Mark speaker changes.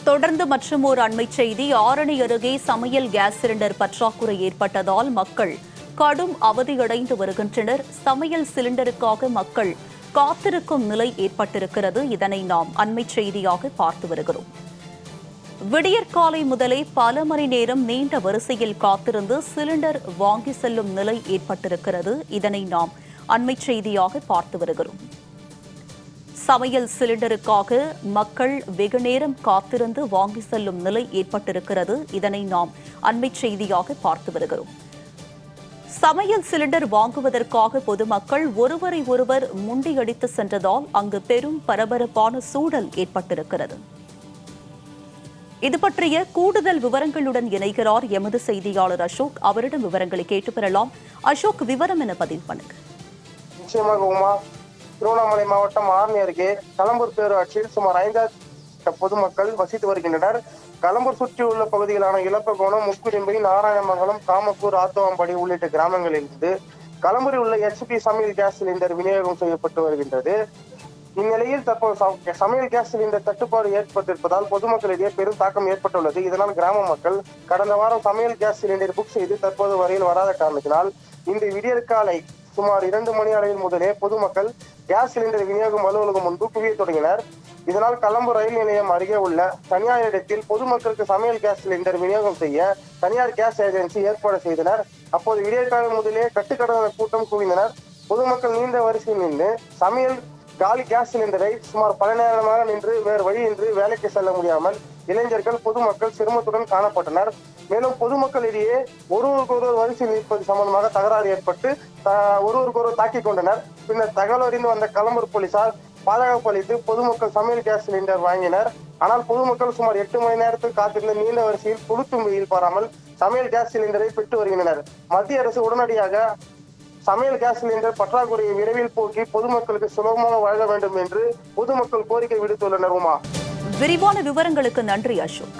Speaker 1: தொடர்ந்து மற்றும் ஒரு அண்மை செய்தி. ஆரணி அருகே சமையல் கேஸ் சிலிண்டர் பற்றாக்குறை ஏற்பட்டதால் மக்கள் கடும் அவதியடைந்து வருகின்றனர். சமையல் சிலிண்டருக்காக மக்கள் காத்திருக்கும் நிலை ஏற்பட்டிருக்கிறது. இதனை நாம் அண்மை செய்தியாக பார்த்து வருகிறோம். விடியற்காலை முதலே பல மணி நேரம் நீண்ட வரிசையில் காத்திருந்து சிலிண்டர் வாங்கி செல்லும் நிலை ஏற்பட்டிருக்கிறது. இதனை நாம் அண்மை செய்தியாக பார்த்து வருகிறோம். சமையல் சிலிண்டருக்காக மக்கள் வெகு நேரம் காத்திருந்து வாங்கி செல்லும் நிலை ஏற்பட்டிருக்கிறது. இதனை நாம் அண்மை செய்தியாக பார்த்து வருகிறோம். சமையல் சிலிண்டர் வாங்குவதற்காக பொதுமக்கள் ஒருவரை ஒருவர் முண்டியடித்து சென்றதால் அங்கு பெரும் பரபரப்பான சூழல் ஏற்பட்டிருக்கிறது. இது பற்றிய கூடுதல் விவரங்களுடன் இணைகிறார் எமது செய்தியாளர் அசோக். அவரிடம் விவரங்களை கேட்டு பெறலாம். அசோக், விவரம் என பதிவு பண்ணுங்க.
Speaker 2: நிச்சயமாக உமா. திருவண்ணாமலை மாவட்டம் ஆரணி அருகே களம்பூர் பேரூராட்சியில் சுமார் 5,000 பொதுமக்கள் வசித்து வருகின்றனர். களம்பூர் சுற்றியுள்ள பகுதிகளான இலப்பகோணம், முக்குடிம்பை, நாராயணமங்கலம், காமக்கூர், ஆத்தவாம்படி உள்ளிட்ட கிராமங்களிலிருந்து களம்பூரில் உள்ள HP சமையல் கேஸ் சிலிண்டர் விநியோகம் செய்யப்பட்டு வருகின்றது. இந்நிலையில் தற்போது சமையல் கேஸ் சிலிண்டர் தட்டுப்பாடு ஏற்பட்டிருப்பதால் பொதுமக்களிடையே பெரும் தாக்கம் ஏற்பட்டுள்ளது. இதனால் கிராம மக்கள் கடந்த வாரம் சமையல் கேஸ் சிலிண்டர் புக் செய்து தற்போது வரையில் வராத காரணத்தினால் இன்று விடியற்காலை சுமார் 2 மணி அளவில் முதலே பொதுமக்கள் கேஸ் சிலிண்டர் விநியோகம் அலுவலகம் முன்பு குவிய தொடங்கினர். இதனால் களம்பூர் ரயில் நிலையம் அருகே உள்ள தனியார் இடத்தில் பொதுமக்களுக்கு சமையல் கேஸ் சிலிண்டர் விநியோகம் செய்ய தனியார் கேஸ் ஏஜென்சி ஏற்பாடு செய்தனர். அப்போது விடியற்காலை முதலே கட்டுக்கடந்த கூட்டம் குவிந்தனர். பொதுமக்கள் நீண்ட வரிசையில் நின்று சமையல் காலி கேஸ் சிலிண்டரை சுமார் பல நேரமாக நின்று வேறு வழியின்றி வேலைக்கு செல்ல முடியாமல் இளைஞர்கள், பொதுமக்கள் சிரமத்துடன் காணப்பட்டனர். மேலும் பொதுமக்களிடையே ஒருவருக்கொருவர் வரிசையில் நிற்பது சம்பந்தமாக தகராறு ஏற்பட்டு ஒருவருக்கொருவர் தாக்கிக் கொண்டனர். பின்னர் தகவல் அறிந்து வந்த களம்பூர் போலீசார் பாதுகாப்பு அளித்து பொதுமக்கள் சமையல் கேஸ் சிலிண்டர் வாங்கினர். ஆனால் பொதுமக்கள் சுமார் 8 மணி நேரத்தில் காத்திருந்த நீண்ட வரிசையில் கொளுத்தும் வெயில் பாராமல் சமையல் கேஸ் சிலிண்டரை பெற்று வருகின்றனர். மத்திய அரசு உடனடியாக சமையல் கேஸ் சிலிண்டர் பற்றாக்குறையை விரைவில் போக்கி பொதுமக்களுக்கு சுலபமாக வழங்க வேண்டும் என்று பொதுமக்கள் கோரிக்கை விடுத்துள்ளனர். உமா,
Speaker 1: விரிவான விவரங்களுக்கு நன்றி அசோக்.